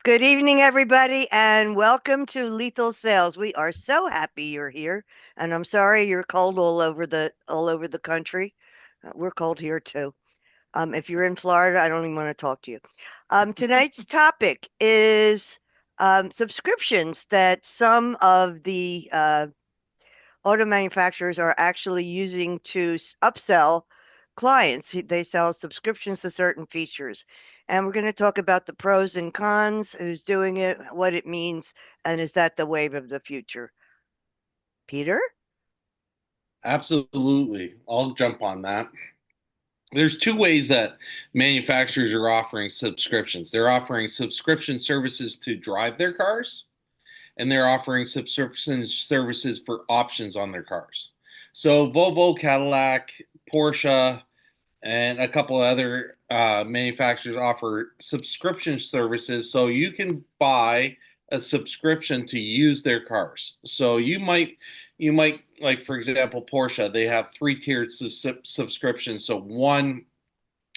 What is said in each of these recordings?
Good evening, everybody, and welcome to Lethal Sales. We are so happy you're here, and I'm sorry you're cold all over the country. We're cold here too. If you're in Florida, I don't even want to talk to you. Tonight's topic is subscriptions that some of the auto manufacturers are actually using to upsell clients. They sell subscriptions to certain features. And we're going to talk about the pros and cons, who's doing it, what it means, and is that the wave of the future? Peter? Absolutely. I'll jump on that. There's two ways that manufacturers are offering subscriptions. They're offering subscription services to drive their cars, and they're offering subscription services for options on their cars. So Volvo, Cadillac, Porsche, and a couple of other manufacturers offer subscription services, so you can buy a subscription to use their cars. So you might like, for example, Porsche. They have three-tiered subscriptions. So one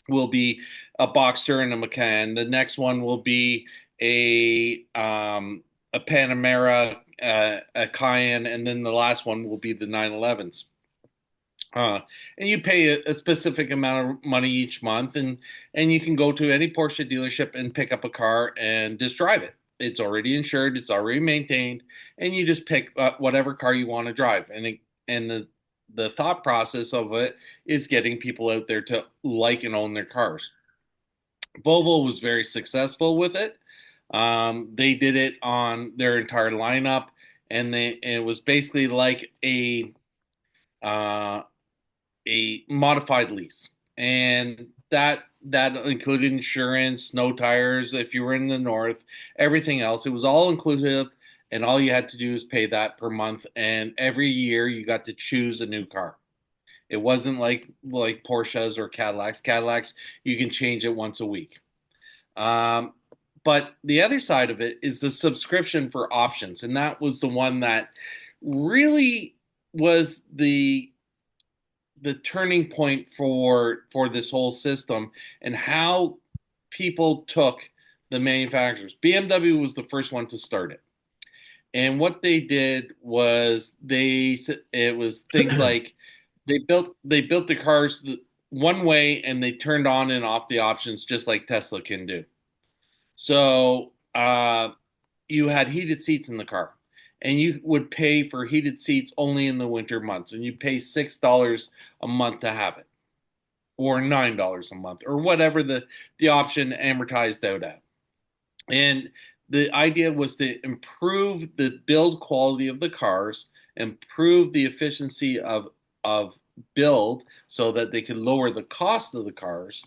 will be a Boxster and a Macan. The next one will be a Panamera, a Cayenne, and then the last one will be the 911s. Uh, and you pay a specific amount of money each month, and you can go to any Porsche dealership and pick up a car and just drive it. It's already insured, it's already maintained, and you just pick whatever car you want to drive. And the thought process of it is getting people out there to like and own their cars. Volvo was very successful with it. They did it on their entire lineup, and it was basically like uh, a modified lease, and that included insurance, snow tires if you were in the north, everything else. It was all inclusive, and all you had to do is pay that per month. And every year you got to choose a new car. It wasn't like Porsches or Cadillacs. Cadillacs you can change it once a week. Um, but the other side of it is the subscription for options, and that was the one that really was the turning point for this whole system and how people took the manufacturers. BMW was the first one to start it. And what they did was it was things like they built the cars one way, and they turned on and off the options just like Tesla can do. So you had heated seats in the car, and you would pay for heated seats only in the winter months, and you pay $6 a month to have it, or $9 a month, or whatever the option amortized out at. And the idea was to improve the build quality of the cars, improve the efficiency of build, so that they could lower the cost of the cars,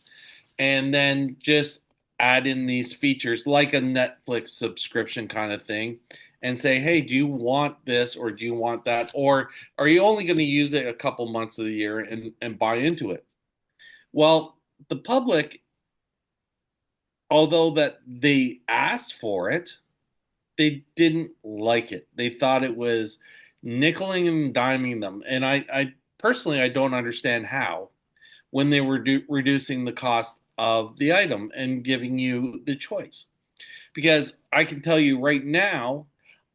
and then just add in these features like a Netflix subscription kind of thing, and say, hey, do you want this or do you want that? Or are you only going to use it a couple months of the year and buy into it? Well, the public, although that they asked for it, they didn't like it. They thought it was nickeling and diming them. And I personally, I don't understand how, when they were reducing the cost of the item and giving you the choice. Because I can tell you right now,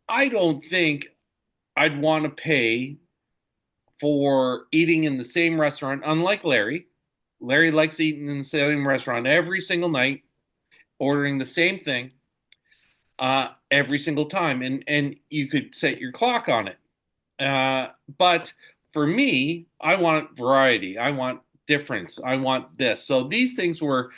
I don't think I'd want to pay for eating in the same restaurant, unlike Larry. Larry likes eating in the same restaurant every single night, ordering the same thing every single time, and you could set your clock on it. But for me, I want variety. I want difference. I want this. So these things were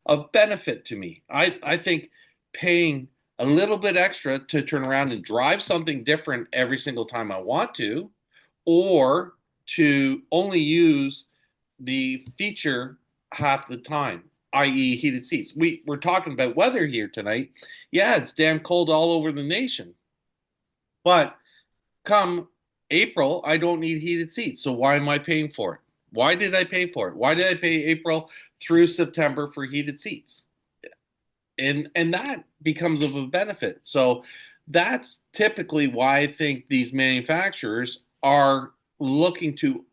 of benefit to me. I think paying a little bit extra to turn around and drive something different every single time I want to, or to only use the feature half the time, i.e., heated seats. We're talking about weather here tonight. Yeah, it's damn cold all over the nation. But come April, I don't need heated seats. So why am I paying for it? Why did I pay for it? Why did I pay April through September for heated seats? And that becomes of a benefit. So that's typically why I think these manufacturers are looking to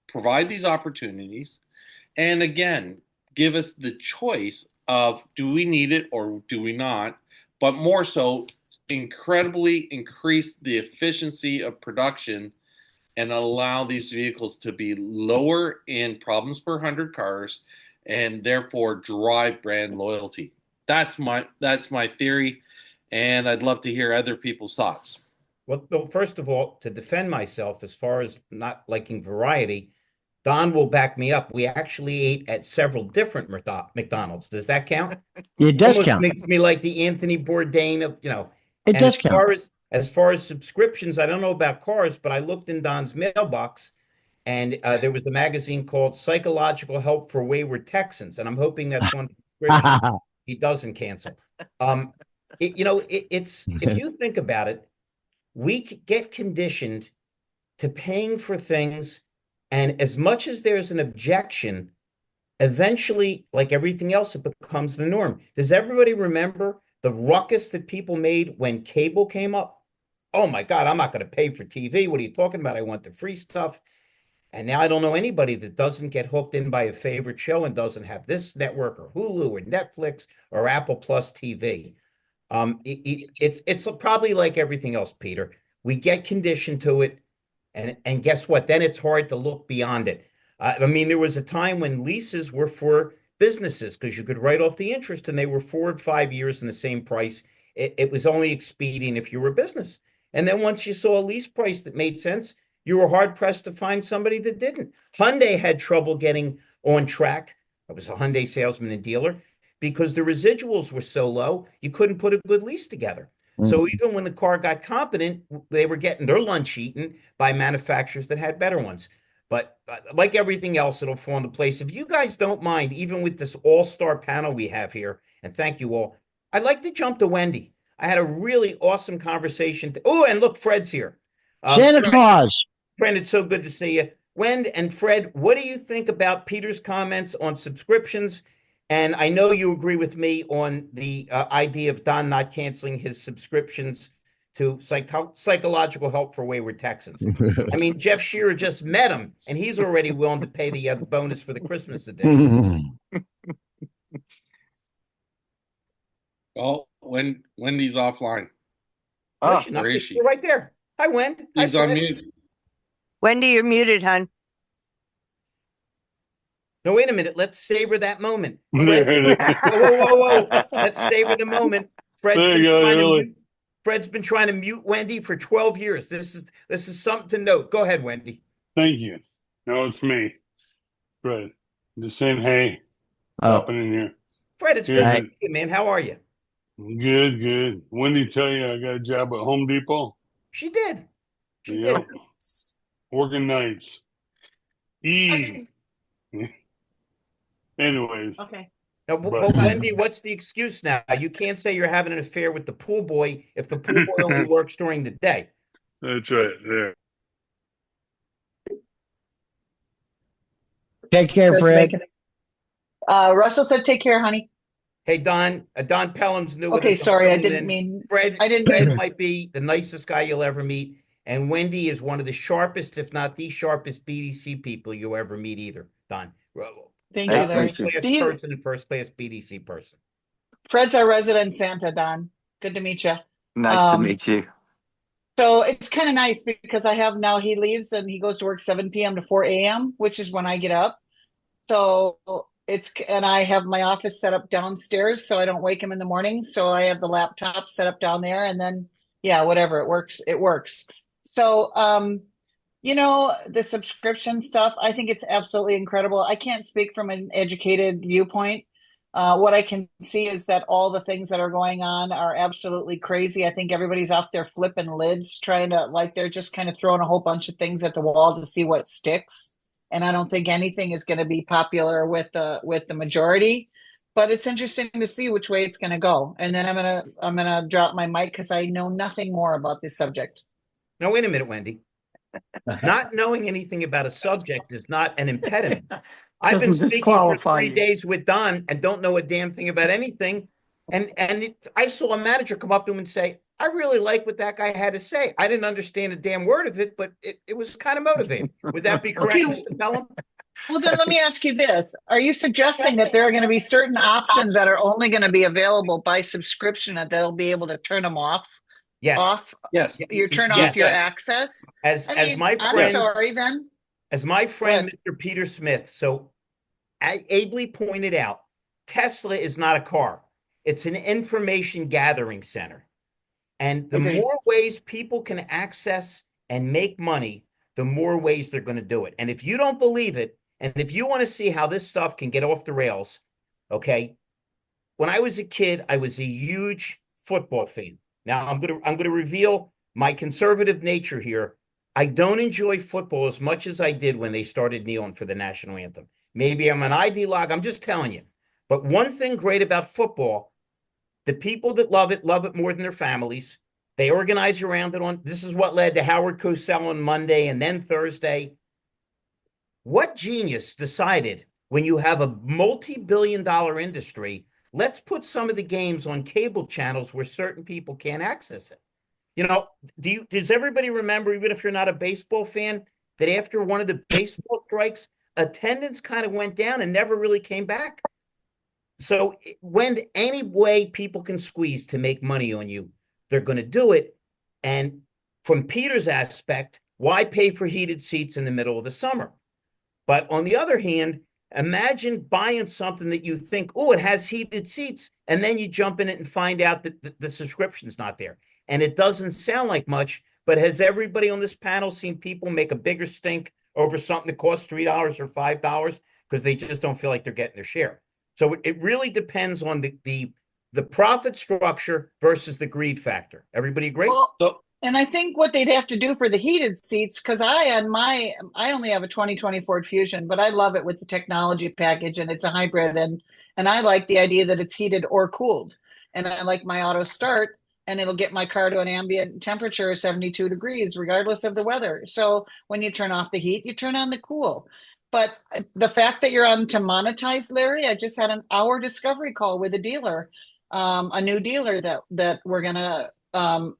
provide these opportunities, and again, give us the choice of, do we need it or do we not? but more so, incredibly increase the efficiency of production and allow these vehicles to be lower in problems per 100 cars and therefore drive brand loyalty. That's my theory, and I'd love to hear other people's thoughts. Well, first of all, to defend myself as far as not liking variety, Don will back me up. We actually ate at several different McDonald's. Does that count? It does Almost count. makes me like the Anthony Bourdain of. It And does count. as far as subscriptions, I don't know about cars, but I looked in Don's mailbox, and there was a magazine called Psychological Help for Wayward Texans, and I'm hoping that's one subscription he doesn't cancel. It's if you think about it, we get conditioned to paying for things, and as much as there's an objection, eventually, like everything else, it becomes the norm. Does everybody remember the ruckus that people made when cable came up? Oh my God, I'm not going to pay for TV. What are you talking about? I want the free stuff. And now I don't know anybody that doesn't get hooked in by a favorite show and doesn't have this network or Hulu or Netflix or Apple Plus TV. It's probably like everything else, Peter. We get conditioned to it, and guess what? Then it's hard to look beyond it. I mean, there was a time when leases were for businesses because you could write off the interest, and they were 4 or 5 years in the same price. It was only expedient if you were a business. And then once you saw a lease price that made sense, you were hard pressed to find somebody that didn't. Hyundai had trouble getting on track. I was a Hyundai salesman and dealer because the residuals were so low, you couldn't put a good lease together. So even when the car got competent, they were getting their lunch eaten by manufacturers that had better ones. But like everything else, it'll fall into place. If you guys don't mind, even with this all-star panel we have here, and thank you all, I'd like to jump to Wendy. I had a really awesome conversation. Oh, and look, Fred's here. Santa Claus. Fred, it's so good to see you. Wendy and Fred, what do you think about Peter's comments on subscriptions? And I know you agree with me on the idea of Don not canceling his subscriptions to psychological help for wayward Texans. I mean, Jeff Scherer just met him, and he's already willing to pay the bonus for the Christmas edition. Oh, Wendy's offline. No, she's not. Where is She's she? right there. Hi, Wendy. She's Hi, on Fred. mute. Wendy, you're muted, hon. No, wait a minute. Let's savor that moment. Fred, whoa. Let's savor the moment. Fred's been trying to mute Wendy for 12 years. This is something to note. Go ahead, Wendy. Thank you. No, it's me, Fred. Just saying hey, popping in here. Fred, it's good to see you, man. How are you? Good. Wendy tell you I got a job at Home Depot? She did. Yep. Working nights. Anyways. Okay. Now, but Wendy, what's the excuse now? You can't say you're having an affair with the pool boy if the pool boy only works during the day. That's right. There. Take care, Fred. Russell said, "Take care, honey." Hey, Don Pelham's new. Okay, sorry, I didn't mean. Fred. I didn't Fred mean. might be the nicest guy you'll ever meet, and Wendy is one of the sharpest, if not the sharpest, BDC people you ever meet either. Don. Thank you, Larry. Person and first class BDC person. Fred's our resident Santa, Don. Good to meet you. Nice to meet you. So it's kind of nice because I have now, he leaves and he goes to work 7 p.m. to 4 a.m., which is when I get up. So and I have my office set up downstairs so I don't wake him in the morning. So I have the laptop set up down there, and then, yeah, whatever, it works. So, the subscription stuff, I think it's absolutely incredible. I can't speak from an educated viewpoint. What I can see is that all the things that are going on are absolutely crazy. I think everybody's off their flipping lids trying to, they're just kind of throwing a whole bunch of things at the wall to see what sticks. And I don't think anything is going to be popular with the majority, but it's interesting to see which way it's going to go. And then I'm gonna drop my mic because I know nothing more about this subject. Now, wait a minute, Wendy. Not knowing anything about a subject is not an impediment. I've been speaking for 3 days with Don and don't know a damn thing about anything. And I saw a manager come up to him and say, I really like what that guy had to say. I didn't understand a damn word of it, but it was kind of motivating. Would that be correct, Mr. Pelham? Well, then let me ask you this. Are you suggesting that there are going to be certain options that are only going to be available by subscription and they'll be able to turn them off? Yes. Off? Yes. You turn off Yes. your Yes. access? As I as mean, my I'm Yes. friend, sorry then. as my Go friend, ahead. Mr. Peter Smith, so ably pointed out, Tesla is not a car. It's an information gathering center. And the Agreed. more ways people can access and make money, the more ways they're going to do it. And if you don't believe it, and if you want to see how this stuff can get off the rails, okay, when I was a kid, I was a huge football fan. Now I'm gonna reveal my conservative nature here. I don't enjoy football as much as I did when they started kneeling for the national anthem. Maybe I'm an ideologue. I'm just telling you. But one thing great about football, the people that love it more than their families. They organize around it on. This is what led to Howard Cosell on Monday and then Thursday. What genius decided when you have a multi-billion-dollar industry, let's put some of the games on cable channels where certain people can't access it? You know, does everybody remember, even if you're not a baseball fan, that after one of the baseball strikes, attendance kind of went down and never really came back? So when any way people can squeeze to make money on you, they're going to do it. And from Peter's aspect, why pay for heated seats in the middle of the summer? But on the other hand, imagine buying something that you think, oh, it has heated seats, and then you jump in it and find out that the subscription's not there. And it doesn't sound like much, but has everybody on this panel seen people make a bigger stink over something that costs $3 or $5 because they just don't feel like they're getting their share? So it really depends on the profit structure versus the greed factor. Everybody agree? Well, So and I think what they'd have to do for the heated seats, because I only have a 2020 Ford Fusion, but I love it with the technology package and it's a hybrid and I like the idea that it's heated or cooled. And I like my auto start and it'll get my car to an ambient temperature of 72 degrees, regardless of the weather. So when you turn off the heat, you turn on the cool. But the fact that you're on to monetize, Larry, I just had an hour discovery call with a dealer, a new dealer that we're gonna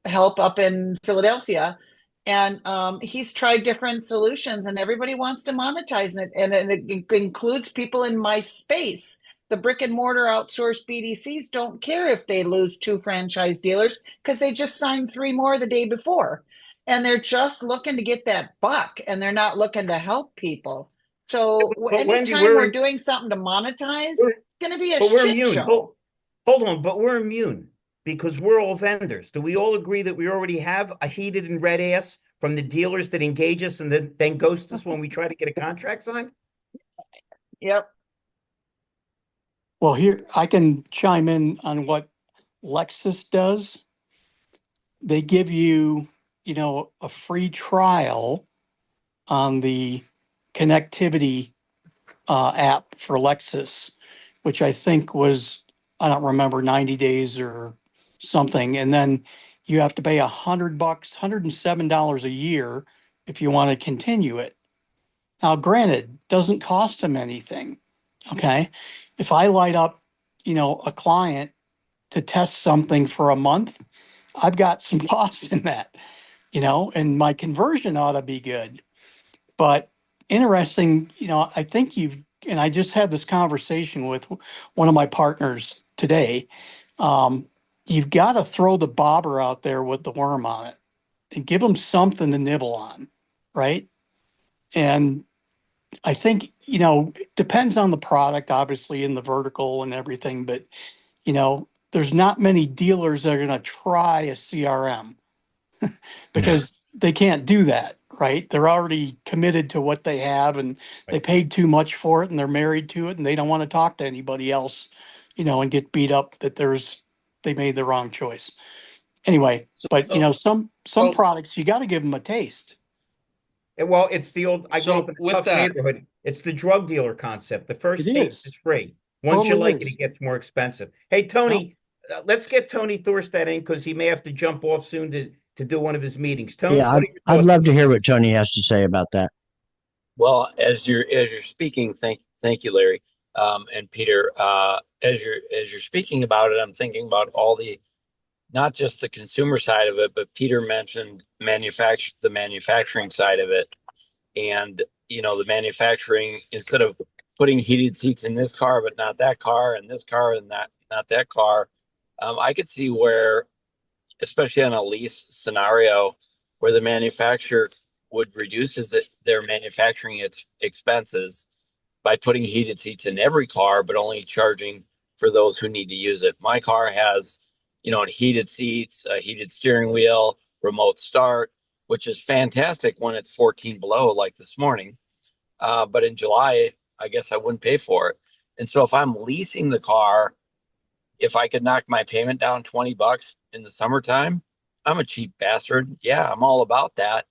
help up in Philadelphia. And he's tried different solutions, and everybody wants to monetize it. And it includes people in my space. The brick and mortar outsourced BDCs don't care if they lose two franchise dealers because they just signed three more the day before. And they're just looking to get that buck and they're not looking to help people. So But Wendy, anytime we're doing something to monetize, we're it's going to be a but we're shit immune. show. Hold on, but we're immune because we're all vendors. Do we all agree that we already have a heated and red ass from the dealers that engage us and then ghost us when we try to get a contract signed? Yep. Well, here I can chime in on what Lexus does. They give you, a free trial on the connectivity app for Lexus, which I think was, I don't remember, 90 days or something. And then you have to pay $100, $107 a year if you want to continue it. Now, granted, doesn't cost them anything. Okay. If I light up, a client to test something for a month, I've got some cost in that, and my conversion ought to be good. But interesting, I think and I just had this conversation with one of my partners today. You've got to throw the bobber out there with the worm on it and give them something to nibble on, right? And I think, it depends on the product, obviously, in the vertical and everything, but, there's not many dealers that are going to try a CRM because they can't do that, right? They're already committed to what they have and they paid too much for it and they're married to it and they don't want to talk to anybody else, and get beat up that they made the wrong choice. Anyway, but some so products you got to give them a taste. Well, it's the old, I grew up so in a with tough that, neighborhood. It's the drug dealer concept. The It first taste is is. free. Once you Totally like it, is. it gets more expensive. Hey, Yep. Tony, let's get Tony Thorstad in because he may have to jump off soon to do one of his meetings. Tony, Yeah, what are your I'd thoughts? love to hear what Tony has to say about that. Well, as you're speaking, thank you, Larry, and Peter. As you're speaking about it, I'm thinking about all the, not just the consumer side of it, but Peter mentioned the manufacturing side of it, and the manufacturing, instead of putting heated seats in this car but not that car, and this car and not that car, I could see where, especially on a lease scenario, where the manufacturer would reduce their manufacturing expenses by putting heated seats in every car, but only charging for those who need to use it. My car has, heated seats, a heated steering wheel, remote start, which is fantastic when it's 14 below, like this morning. But in July, I guess I wouldn't pay for it. And so if I'm leasing the car, if I could knock my payment down $20 in the summertime, I'm a cheap bastard. Yeah, I'm all about that.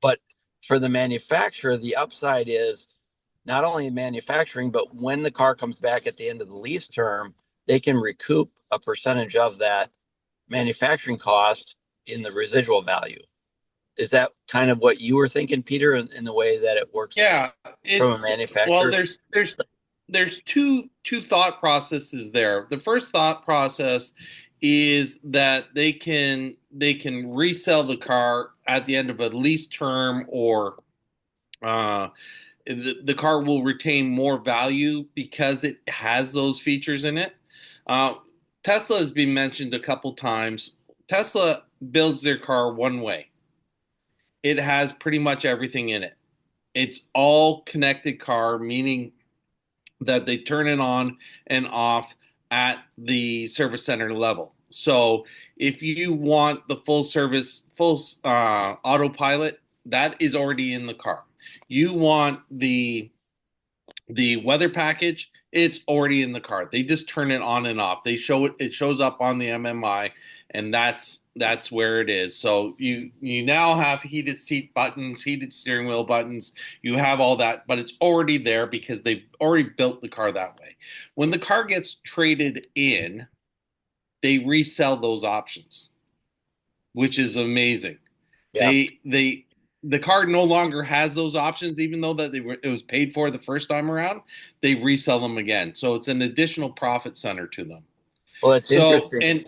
But for the manufacturer, the upside is not only manufacturing, but when the car comes back at the end of the lease term, they can recoup a percentage of that manufacturing cost in the residual value. Is that kind of what you were thinking, Peter, in the way that it works Yeah, from a it's well, manufacturer? there's two thought processes there. The first thought process is that they can resell the car at the end of a lease term, or uh, the car will retain more value because it has those features in it. Uh, Tesla has been mentioned a couple times. Tesla builds their car one way. It has pretty much everything in it. It's all connected car, meaning that they turn it on and off at the service center level. So if you want the full service, full autopilot, that is already in the car. You want the weather package, it's already in the car. They just turn it on and off. They show it, it shows up on the MMI, and that's where it is. So you now have heated seat buttons, heated steering wheel buttons. You have all that, but it's already there because they've already built the car that way. When the car gets traded in, they resell those options, which is amazing. Yeah. They the card no longer has those options, even though that it was paid for the first time around. They resell them again, so it's an additional profit center to them. Well, it's So interesting.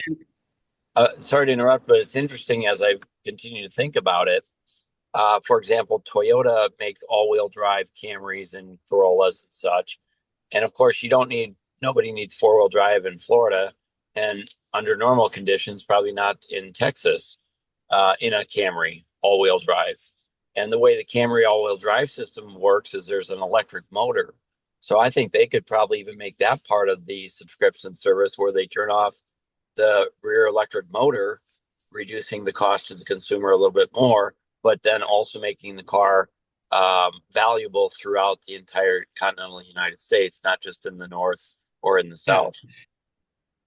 and Sorry to interrupt, but it's interesting as I continue to think about it. For example, Toyota makes all-wheel drive Camrys and Corollas and such. And of course, nobody needs four-wheel drive in Florida, and under normal conditions, probably not in Texas, in a Camry all-wheel drive. And the way the Camry all-wheel drive system works is there's an electric motor. So I think they could probably even make that part of the subscription service where they turn off the rear electric motor, reducing the cost to the consumer a little bit more, but then also making the car valuable throughout the entire continental United States, not just in the north or in the yeah, south.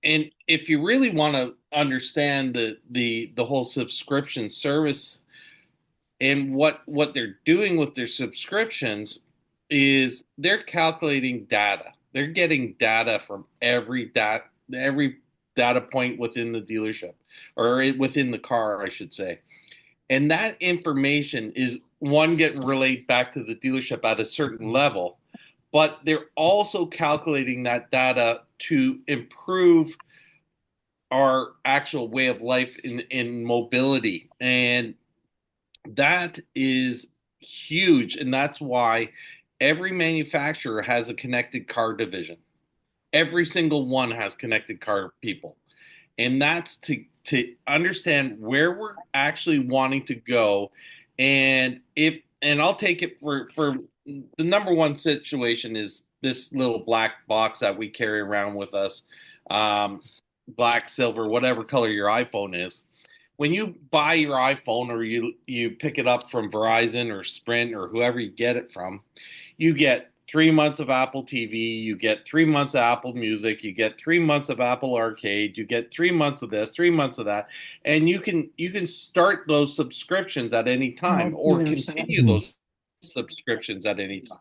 and if you really want to understand the whole subscription service and what they're doing with their subscriptions, is they're calculating data. They're getting data from every data point within the dealership, or within the car, I should say. And that information is one getting relayed back to the dealership at a certain level, but they're also calculating that data to improve our actual way of life in mobility. And that is huge. And that's why every manufacturer has a connected car division. Every single one has connected car people. And that's to understand where we're actually wanting to go. And I'll take it for the number one situation is this little black box that we carry around with us, um, black, silver, whatever color your iPhone is. When you buy your iPhone, or you pick it up from Verizon or Sprint or whoever you get it from, you get 3 months of Apple TV, you get 3 months of Apple Music, you get 3 months of Apple Arcade, you get 3 months of this, 3 months of that, and you can start those subscriptions at any time, or continue those subscriptions at any time.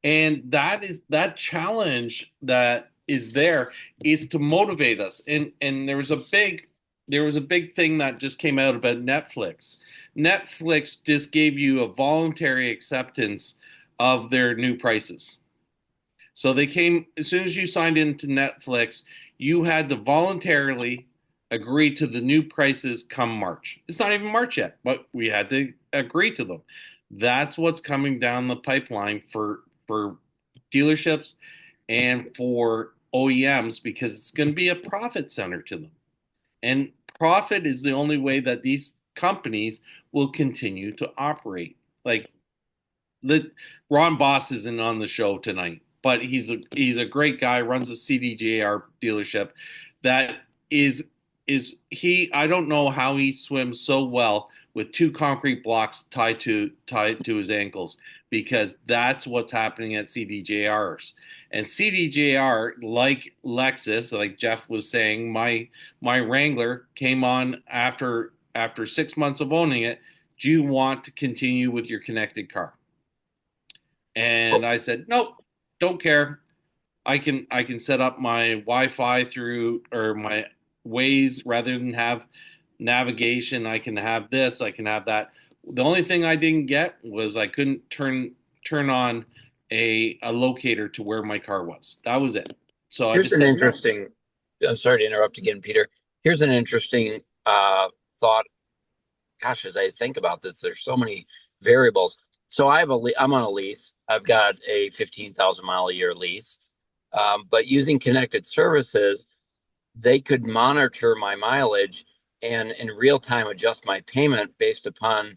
And that challenge that is there is to motivate us. And there was a big thing that just came out about Netflix. Netflix just gave you a voluntary acceptance of their new prices. So they came, as soon as you signed into Netflix, you had to voluntarily agree to the new prices come March. It's not even March yet, but we had to agree to them. That's what's coming down the pipeline for dealerships and for OEMs, because it's going to be a profit center to them. And profit is the only way that these companies will continue to operate. Like the Ron Boss isn't on the show tonight, but he's a great guy, runs a CDJR dealership that is he I don't know how he swims so well with two concrete blocks tied to his ankles, because that's what's happening at CDJRs. And CDJR, like Lexus, like Jeff was saying, my Wrangler came on after 6 months of owning it. Do you want to continue with your connected car? And I said, nope, don't care. I can set up my Wi-Fi through, or my Waze, rather than have navigation. I can have this, I can have that. The only thing I didn't get was I couldn't turn on a locator to where my car was. That was it. So I Here's just an said no. interesting, I'm sorry to interrupt again, Peter. Here's an interesting thought. Gosh, as I think about this, there's so many variables. So I'm on a lease. I've got a 15,000 mile a year lease. But using connected services, they could monitor my mileage and in real time adjust my payment based upon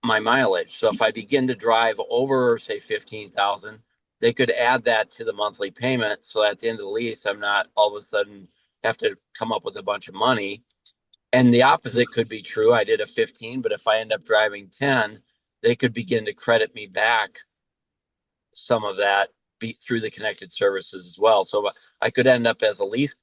my mileage. So if I begin to drive over, say, 15,000, they could add that to the monthly payment. So at the end of the lease, I'm not all of a sudden have to come up with a bunch of money. And the opposite could be true. I did a 15, but if I end up driving 10, they could begin to credit me back some of that through the connected services as well. So I could end up as a lease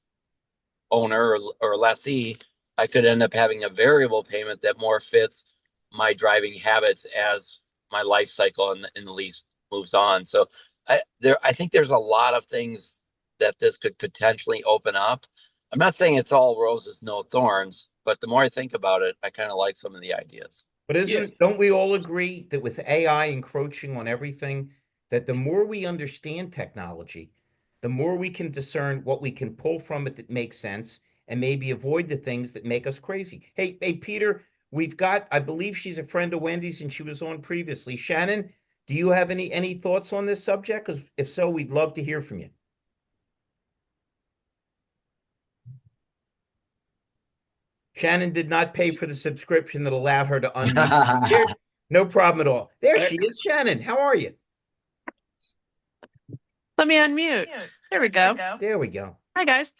owner or lessee. I could end up having a variable payment that more fits my driving habits as my life cycle in the lease moves on. So I think there's a lot of things that this could potentially open up. I'm not saying it's all roses, no thorns, but the more I think about it, I kind of like some of the ideas. But Yeah. don't we all agree that with AI encroaching on everything, that the more we understand technology, the more we can discern what we can pull from it that makes sense and maybe avoid the things that make us crazy. Hey, Peter, we've got, I believe she's a friend of Wendy's and she was on previously. Shannon, do you have any thoughts on this subject? Because if so, we'd love to hear from you. Shannon did not pay for the subscription that allowed her to unmute. Here, no problem at all. There she is. Shannon, how are you? Let me unmute. There we go. There we go. Hi guys.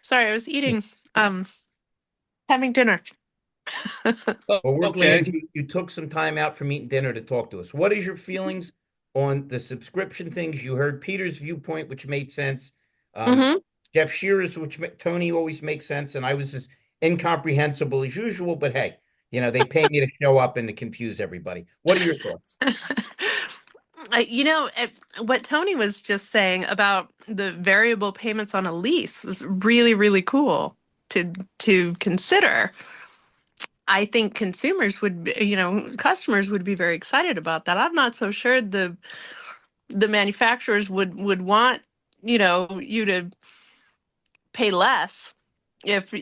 Sorry, I was eating having dinner. Well, we're Okay. glad you took some time out from eating dinner to talk to us. What is your feelings on the subscription things? You heard Peter's viewpoint, which made sense. Jeff Scheer's, which Tony always makes sense, and I was as incomprehensible as usual. But hey, they pay me to show up and to confuse everybody. What are your thoughts? What Tony was just saying about the variable payments on a lease was really, really cool to consider. I think customers would be very excited about that. I'm not so sure the manufacturers would want, you to pay less if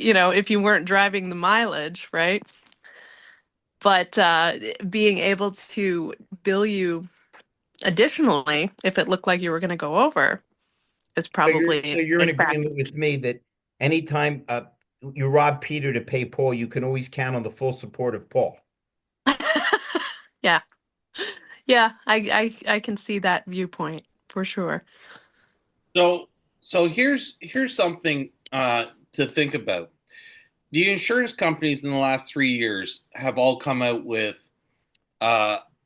you weren't driving the mileage, right? But being able to bill you additionally, if it looked like you were going to go over, is probably So you're in in fact. agreement with me that anytime you rob Peter to pay Paul, you can always count on the full support of Paul. Yeah. Yeah, I can see that viewpoint for sure. So here's something to think about. The insurance companies in the last 3 years have all come out with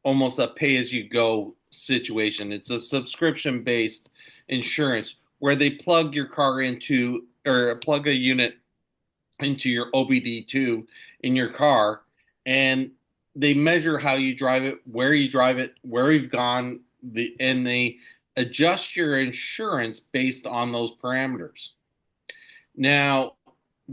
almost a pay-as-you-go situation. It's a subscription-based insurance where they plug your car into, or plug a unit into your OBD2 in your car, and they measure how you drive it, where you've gone, and they adjust your insurance based on those parameters. Now,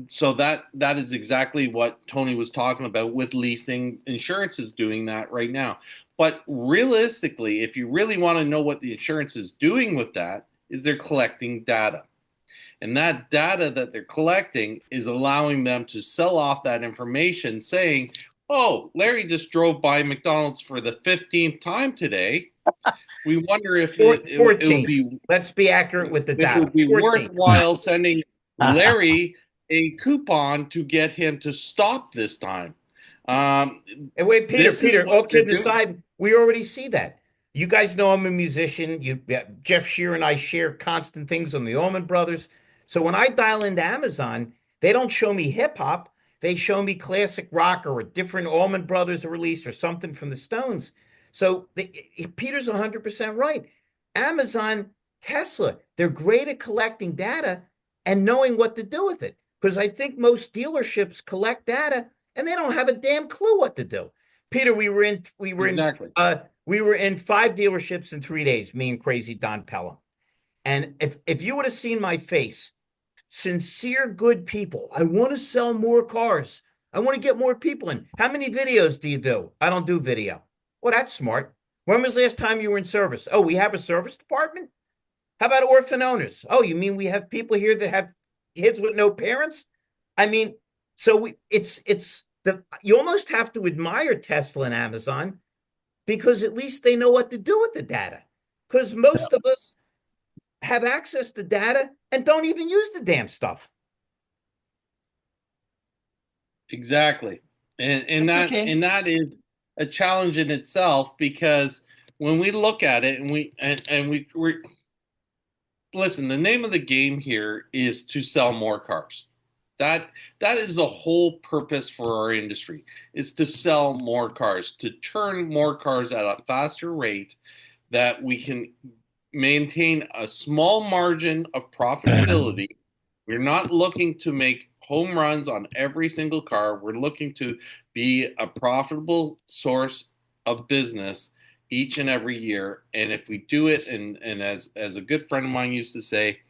so that is exactly what Tony was talking about with leasing. Insurance is doing that right now. But realistically, if you really want to know what the insurance is doing with that, is they're collecting data. And that data that they're collecting is allowing them to sell off that information, saying, oh, Larry just drove by McDonald's for the 15th time today. We wonder if it would 14. be Let's be accurate with the if it data. would be 14. worthwhile sending Larry a coupon to get him to stop this time. Um, And wait, this is Peter, what all they're kidding doing. aside, we already see that. You guys know I'm a musician. Jeff Scherer and I share constant things on the Allman Brothers. So when I dial into Amazon, they don't show me hip hop. They show me classic rock or a different Allman Brothers release or something from the Stones. So Peter's 100% right. Amazon, Tesla, they're great at collecting data and knowing what to do with it. Because I think most dealerships collect data and they don't have a damn clue what to do. Peter, Exactly. we were in 5 dealerships in 3 days, me and crazy Don Pelham. And if you would have seen my face, sincere good people. I want to sell more cars. I want to get more people in. How many videos do you do? I don't do video. Well, that's smart. When was the last time you were in service? Oh, we have a service department? How about orphan owners? Oh, you mean we have people here that have kids with no parents? I mean, so it's the you almost have to admire Tesla and Amazon because at least they know what to do with the data. Because most of us have access to data and don't even use the damn stuff. Exactly. And That's that okay. and that is a challenge in itself because when we look at it and we listen, the name of the game here is to sell more cars. That is the whole purpose for our industry is to sell more cars, to turn more cars at a faster rate that we can maintain a small margin of profitability. We're not looking to make home runs on every single car. We're looking to be a profitable source of business each and every year. And if we do it, and as a good friend of mine used to say,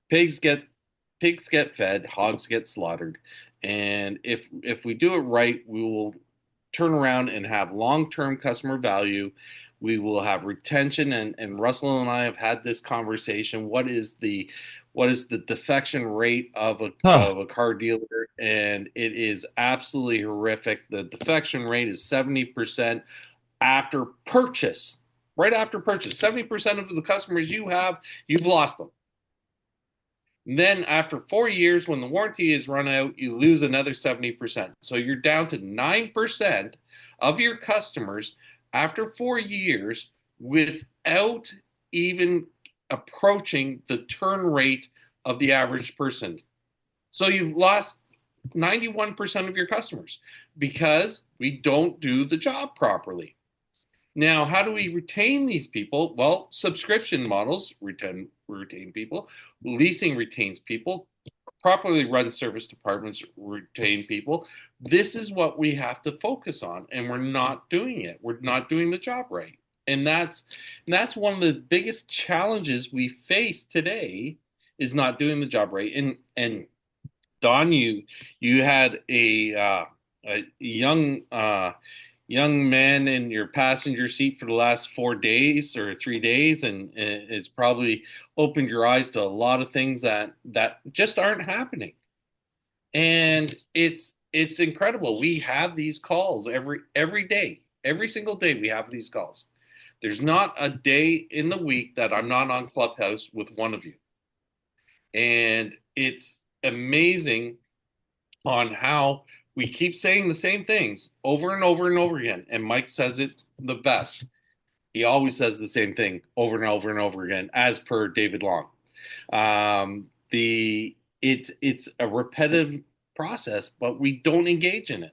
pigs get pigs get fed, hogs get slaughtered. And if we do it right, we will turn around and have long-term customer value. We will have retention, and Russell and I have had this conversation. What is the defection rate of a Oh, of a car dealer? And it is absolutely horrific. The defection rate is 70% after purchase. Right after purchase, 70% of the customers you have, you've lost them. Then after 4 years, when the warranty is run out, you lose another 70%. So you're down to 9% of your customers after 4 years without even approaching the turn rate of the average person. So you've lost 91% of your customers because we don't do the job properly. Now, how do we retain these people? Well, subscription models retain people, leasing retains people, properly run service departments retain people. This is what we have to focus on, and we're not doing it. We're not doing the job right. And that's one of the biggest challenges we face today is not doing the job right. And Don, you had a young man in your passenger seat for the last 4 days or 3 days, and it's probably opened your eyes to a lot of things that just aren't happening. And it's incredible. We have these calls every day, every single day. We have these calls. There's not a day in the week that I'm not on Clubhouse with one of you, and it's amazing on how we keep saying the same things over and over and over again. And Mike says it the best. He always says the same thing over and over and over again, as per David Long. The it's a repetitive process, but we don't engage in it.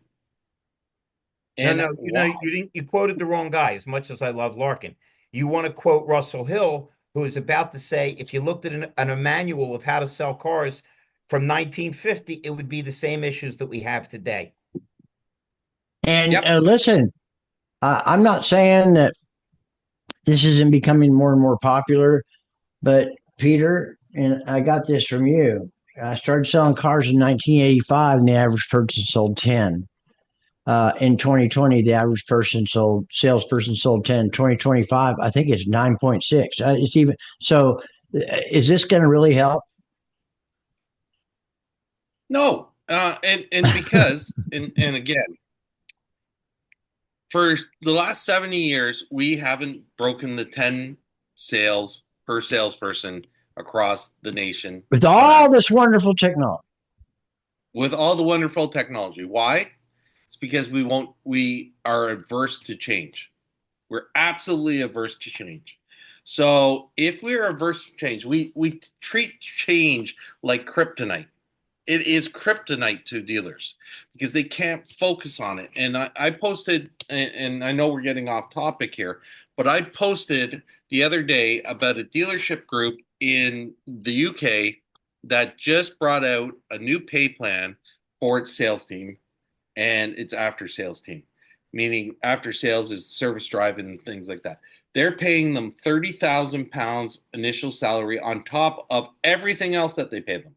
No, And no, why? you quoted the wrong guy, as much as I love Larkin. You want to quote Russell Hill, who is about to say, if you looked at a manual of how to sell cars from 1950, it would be the same issues that we have today. and Yep. listen, I'm not saying that this isn't becoming more and more popular, but Peter, and I got this from you. I started selling cars in 1985, and the average person sold 10. In 2020, the average salesperson sold 10. 2025, I think it's 9.6. It's even so. Is this going to really help? No. And because and again, For the last 70 years, we haven't broken the 10 sales per salesperson across the nation With on all average. this wonderful technology. With all the wonderful technology. Why? It's because we are averse to change. We're absolutely averse to change. So if we're averse to change, we treat change like kryptonite. It is kryptonite to dealers because they can't focus on it. And I posted, and I know we're getting off topic here, but I posted the other day about a dealership group in the UK that just brought out a new pay plan for its sales team and its after sales team, meaning after sales is service drive and things like that. They're paying them £30,000 initial salary on top of everything else that they pay them.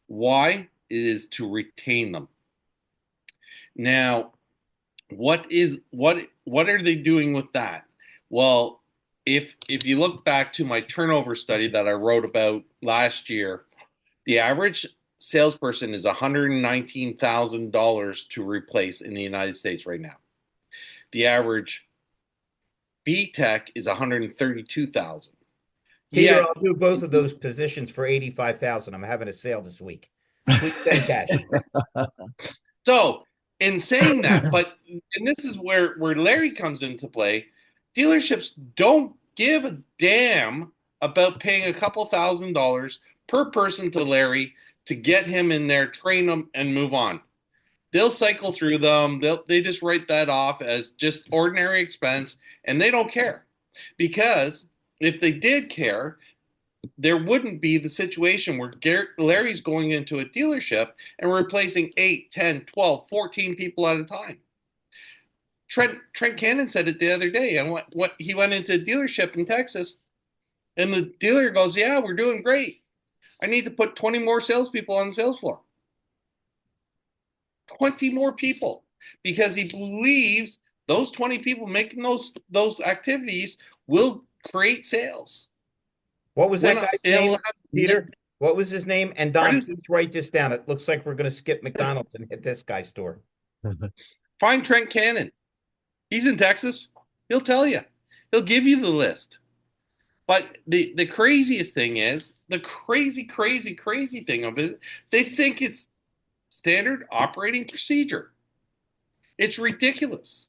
Why? It is to retain them. Now, what are they doing with that? Well, if you look back to my turnover study that I wrote about last year, the average salesperson is $119,000 to replace in the United States right now. The average B Tech is 132,000. Peter, Yet, I'll do both of those positions for 85,000. I'm having a sale this week. Please send cash. so in saying that, and this is where Larry comes into play, dealerships don't give a damn about paying a couple $1,000s per person to Larry to get him in there, train him, and move on. They'll cycle through them. They just write that off as just ordinary expense, and they don't care. Because if they did care, there wouldn't be the situation where Larry's going into a dealership and replacing 8, 10, 12, 14 people at a time. Trent Cannon said it the other day, and what he went into a dealership in Texas, and the dealer goes, "Yeah, we're doing great. I need to put 20 more salespeople on the sales floor. 20 more people," because he believes those 20 people making those activities will create sales. What was that guy's name, Peter? What was his name? And Don, Pardon? please write this down. It looks like we're going to skip McDonald's and hit this guy's store. Find Trent Cannon. He's in Texas. He'll tell you. He'll give you the list. But the craziest thing is, the crazy thing of it, they think it's standard operating procedure. It's ridiculous.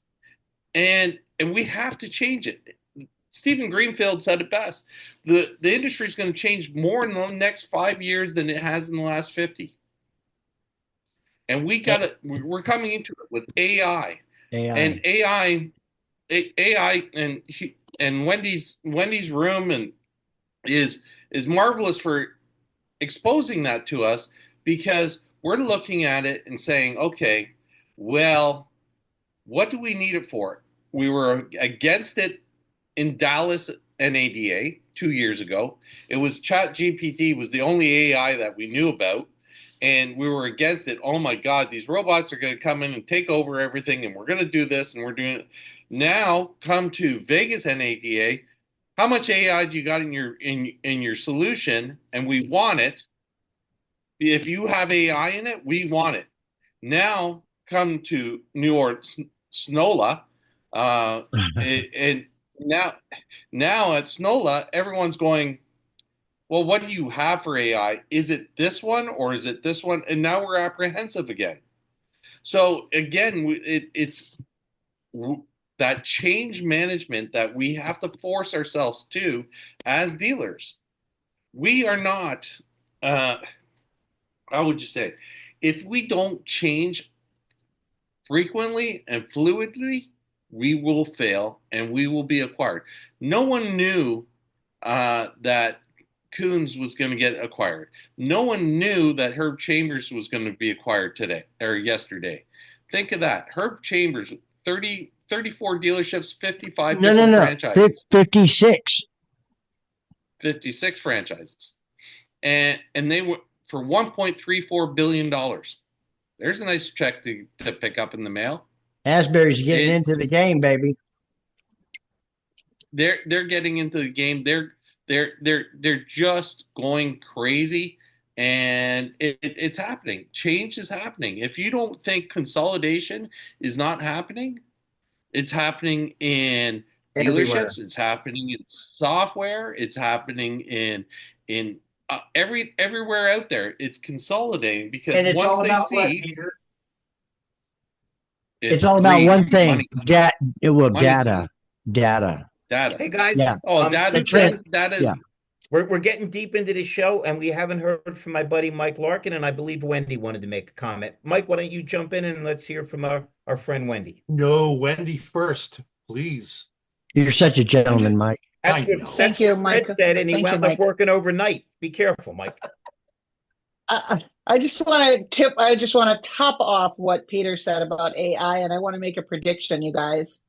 And we have to change it. Stephen Greenfield said it best. The industry is going to change more in the next 5 years than it has in the last 50. And we're coming into it with AI. And AI and Wendy's room and is marvelous for exposing that to us, because we're looking at it and saying, okay, well, what do we need it for? We were against it in Dallas NADA 2 years ago. It was ChatGPT was the only AI that we knew about, and we were against it. Oh my God, these robots are going to come in and take over everything, and we're going to do this, and we're doing it. Now come to Vegas NADA. How much AI do you got in your solution? And we want it. If you have AI in it, we want it. Now come to New York SNOLA, and now at SNOLA, everyone's going, well, what do you have for AI? Is it this one or is it this one? And now we're apprehensive again. So again, it's that change management that we have to force ourselves to as dealers. We are not, how would you say, if we don't change frequently and fluidly, we will fail and we will be acquired. No one knew that Coons was going to get acquired. No one knew that Herb Chambers was going to be acquired today or yesterday. Think of that. Herb Chambers, 34 dealerships, 55 different franchises. 56. 56 franchises. And they were for $1.34 billion. There's a nice check to pick up in the mail. Asbury's getting into the game, baby. They're getting into the game. They're just going crazy, and it's happening. Change is happening. If you don't think consolidation is not happening, It's happening in Everywhere. dealerships. It's happening in software. It's happening in everywhere out there. It's consolidating because And it's once all they about what, see Peter? It's it's all about greed, one thing. money, money, Data. Data. data. Hey guys, Yeah. Oh, The two trend. things. that Yeah. is We're getting deep into the show, and we haven't heard from my buddy Mike Larkin, and I believe Wendy wanted to make a comment. Mike, why don't you jump in and let's hear from our friend Wendy. No, Wendy first, please. You're such a gentleman, Mike. That's I what know. Thank you, Fred Mike. said, and he Thank you, wound up Mike. working overnight. Be careful, Mike. I just want to top off what Peter said about AI, and I want to make a prediction, you guys.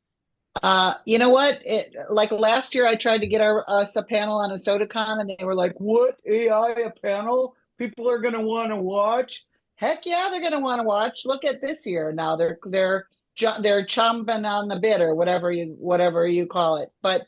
You know what? Like last year, I tried to get us a panel on a SodaCon, and they were like, "What, AI a panel? People are going to want to watch." Heck yeah, they're going to want to watch. Look at this year now; they're chomping on the bit or whatever you call it. But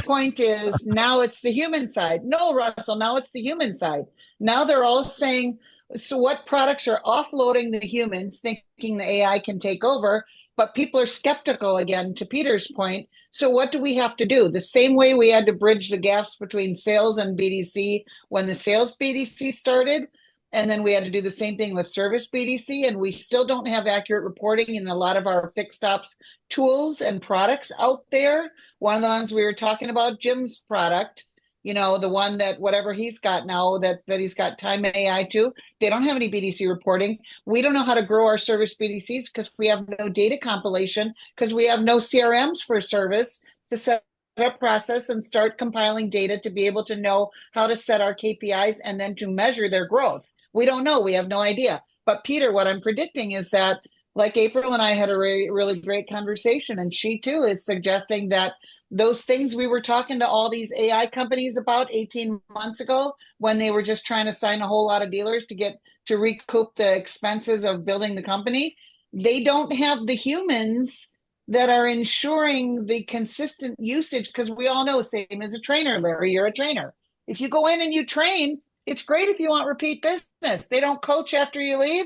point is, now it's the human side. No, Russell, now it's the human side. Now they're all saying, so what products are offloading the humans, thinking the AI can take over, but people are skeptical again, to Peter's point. So what do we have to do? The same way we had to bridge the gaps between sales and BDC when the sales BDC started, and then we had to do the same thing with service BDC, and we still don't have accurate reporting in a lot of our fixed ops tools and products out there. One of the ones we were talking about, Jim's product, the one that whatever he's got now that he's got time and AI to, they don't have any BDC reporting. We don't know how to grow our service BDCs because we have no data compilation, because we have no CRMs for service to set up process and start compiling data to be able to know how to set our KPIs and then to measure their growth. We don't know. We have no idea. But Peter, what I'm predicting is that, like April and I had a really great conversation, and she too is suggesting that those things we were talking to all these AI companies about 18 months ago, when they were just trying to sign a whole lot of dealers to recoup the expenses of building the company, they don't have the humans that are ensuring the consistent usage, because we all know, same as a trainer, Larry, you're a trainer. If you go in and you train, it's great if you want repeat business. They don't coach after you leave.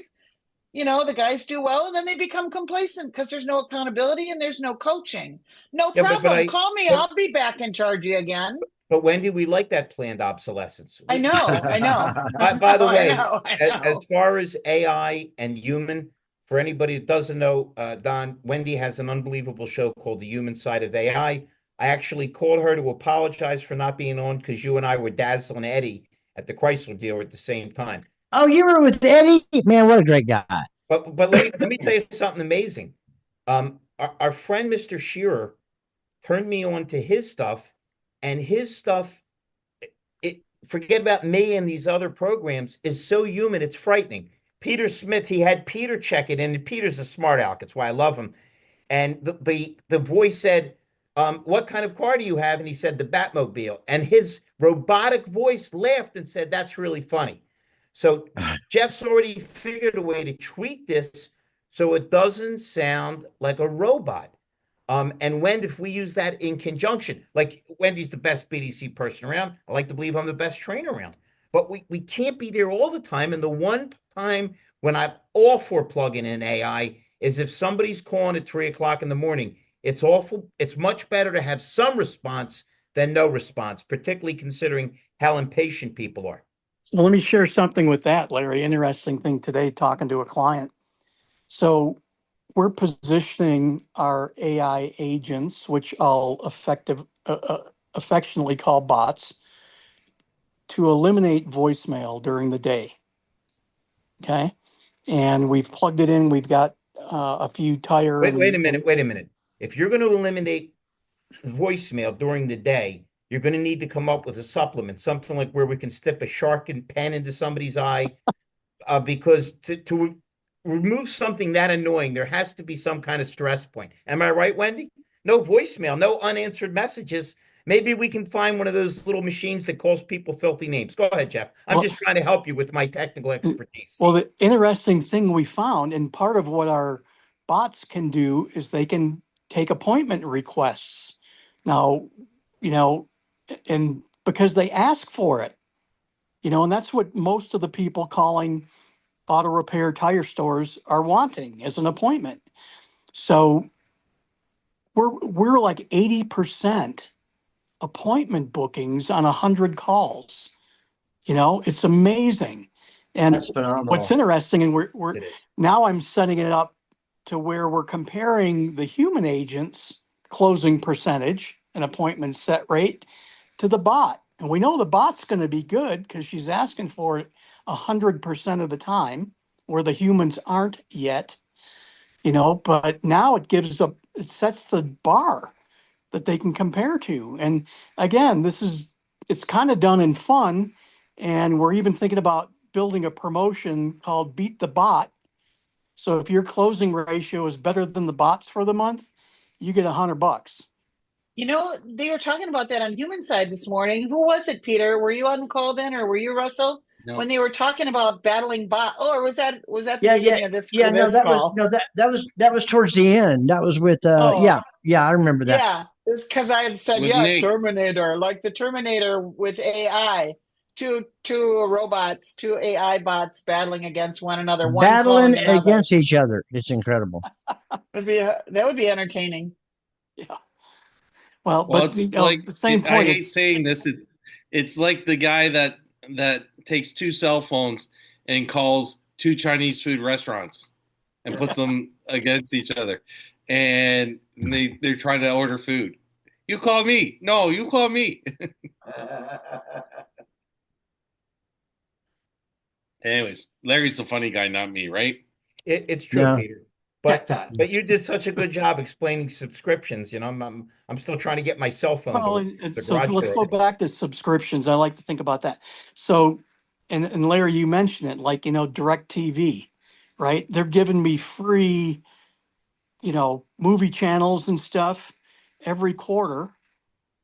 The guys do well, and then they become complacent because there's no accountability and there's no coaching. No Yeah, problem. Call me. I'll be back and charge you again. but Wendy, we like that planned obsolescence. I know. By the way, I as know. far as AI and human, for anybody that doesn't know, Don, Wendy has an unbelievable show called The Human Side of AI. I actually called her to apologize for not being on because you and I were dazzling Eddie at the Chrysler dealer at the same time. Oh, you were with Eddie? Man, what a great guy. But let me tell you something amazing. Our friend Mr. Scherer turned me on to his stuff, and his stuff, forget about me and these other programs, is so human, it's frightening. Peter Smith, he had Peter check it in, and Peter's a smart aleck. That's why I love him. And the voice said, what kind of car do you have? And he said, the Batmobile. And his robotic voice laughed and said, that's really funny. So Jeff's already figured a way to tweak this so it doesn't sound like a robot. And Wendy, if we use that in conjunction, like Wendy's the best BDC person around, I like to believe I'm the best trainer around. But we can't be there all the time. And the one time when I'm all for plugging in AI is if somebody's calling at 3 o'clock in the morning. It's awful. It's much better to have some response than no response, particularly considering how impatient people are. Well, let me share something with that, Larry. Interesting thing today, talking to a client. So we're positioning our AI agents, which I'll affectionately call bots, to eliminate voicemail during the day. Okay. And we've plugged it in. We've got a few tire. Wait a minute. If you're going to eliminate voicemail during the day, you're going to need to come up with a supplement, something like where we can stick a shark and pen into somebody's eye, because to remove something that annoying, there has to be some kind of stress point. Am I right, Wendy? No voicemail, no unanswered messages. Maybe we can find one of those little machines that calls people filthy names. Go ahead, Jeff. I'm just trying to help you with my technical expertise. Well, the interesting thing we found, and part of what our bots can do, is they can take appointment requests. Now, and because they ask for it, and that's what most of the people calling auto repair tire stores are wanting, is an appointment. So we're like 80% appointment bookings on 100 calls. It's amazing. And That's phenomenal. what's interesting, and we're It is. now I'm setting it up to where we're comparing the human agent's closing percentage and appointment set rate to the bot. And we know the bot's going to be good because she's asking for it 100% of the time, where the humans aren't yet. But now it sets the bar that they can compare to. And again, it's kind of done in fun. And we're even thinking about building a promotion called Beat the Bot. So if your closing ratio is better than the bots for the month, you get $100. They were talking about that on Human Side this morning. Who was it, Peter? Were you on the call then, or were you, Russell? No. When they were talking about battling bot, or was that the Yeah, beginning of this yeah. No, this call? that was towards the end. That was with Oh. yeah. I remember that. Yeah, it's because I had said, With Nate. Terminator, like the Terminator with AI, two robots, two AI bots battling against one another, one Battling calling another. against each other. It's incredible. That would be entertaining. Yeah. Well, Well, but it's like the same I point. hate saying this. It's like the guy that takes two cell phones and calls two Chinese food restaurants and puts them against each other, and they're trying to order food. You call me. No, you call me. Anyways, Larry's the funny guy, not me, right? It's true, Yeah. Peter. Check that. But you did such a good job explaining subscriptions. I'm still trying to get my cell phone. Well, and so let's go back to subscriptions. I like to think about that. So, and Larry, you mentioned it, like, Direct TV, right? They're giving me free, movie channels and stuff every quarter.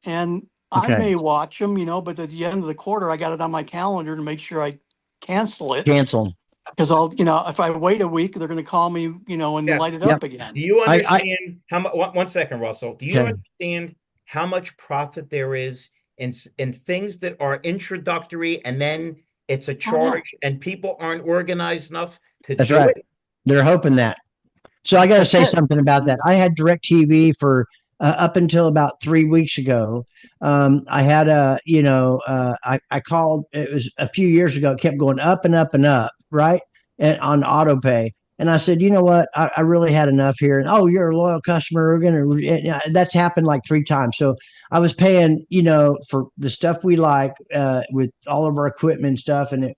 And I Okay. may watch them, but at the end of the quarter, I got it on my calendar to make sure I cancel it. Cancel. Because if I wait a week, they're going to call me, and Yes. light it Yep. up again. Do you understand how much? One second, Russell. Do you Okay. understand how much profit there is in things that are introductory and then it's a charge and people aren't organized enough to That's do right. it? They're hoping that. So I got to That's say it. something about that. I had DirecTV for up until about 3 weeks ago. I had I called, it was a few years ago, it kept going up and up and up, right? And on auto pay. And I said, you know what? I really had enough here. And oh, you're a loyal customer. That's happened like 3 times. So I was paying, for the stuff we like with all of our equipment and stuff. And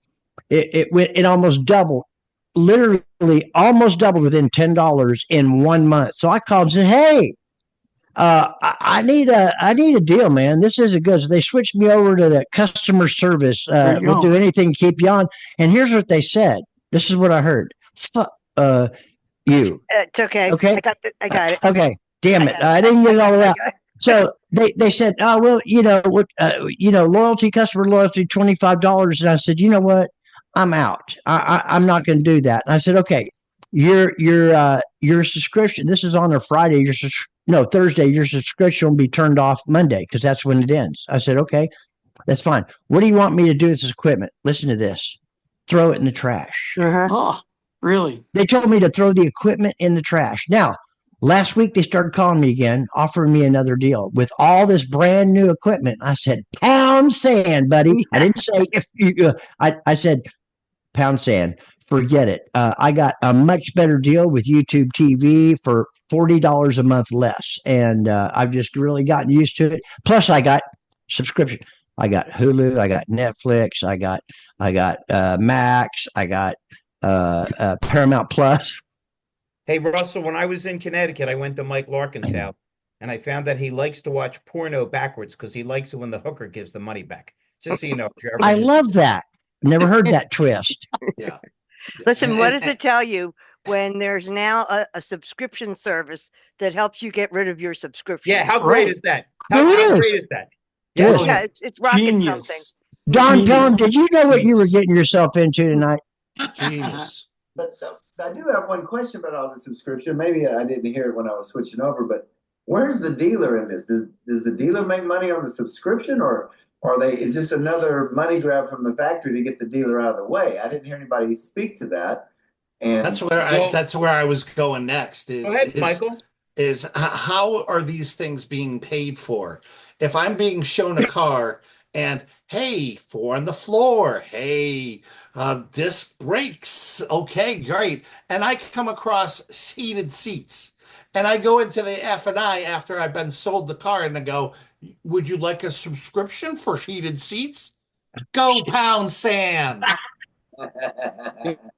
it almost doubled, literally almost doubled within $10 in 1 month. So I called and said, hey, I need a deal, man. This isn't good. So they switched me over to the customer service. We'll do anything to keep you on. And here's what they said. This is what I heard. Fuck you. It's okay. Okay. I got it. Okay. Damn it. I didn't get it all the way out. So they said, oh, well, loyalty, customer loyalty, $25. And I said, you know what? I'm out. I'm not going to do that. And I said, okay, your subscription, this is on a Friday, Thursday, your subscription will be turned off Monday because that's when it ends. I said, okay, that's fine. What do you want me to do with this equipment? Listen to this. Throw it in the trash. Uh-huh. Oh, really? They told me to throw the equipment in the trash. Now, last week they started calling me again, offering me another deal with all this brand new equipment. I said, pound sand, buddy. I didn't say if you, I said, pound sand. Forget it. I got a much better deal with YouTube TV for $40 a month less. And I've just really gotten used to it. Plus, I got subscription. I got Hulu. I got Netflix. I got Max. I got Paramount Plus. Hey, Russell, when I was in Connecticut, I went to Mike Larkin's house and I found that he likes to watch porno backwards because he likes it when the hooker gives the money back. Just so you know. I love that. Never heard that twist. Yeah. Listen, what does it tell you when there's now a subscription service that helps you get rid of your subscription? Yeah, how great is that? How It great is. is that? Yeah, it's rocking something. Genius. Don Pelham, did you know what you were getting yourself into tonight? Genius. But I do have one question about all the subscription. Maybe I didn't hear it when I was switching over, but where's the dealer in this? Does the dealer make money on the subscription, or is this another money grab from the factory to get the dealer out of the way? I didn't hear anybody speak to that. And That's where I was going next. Go ahead, Michael. is how are these things being paid for? If I'm being shown a car and hey, four on the floor, hey, disc brakes, okay, great, and I come across heated seats, and I go into the F&I after I've been sold the car, and I go, "Would you like a subscription for heated seats?" Go pound sand.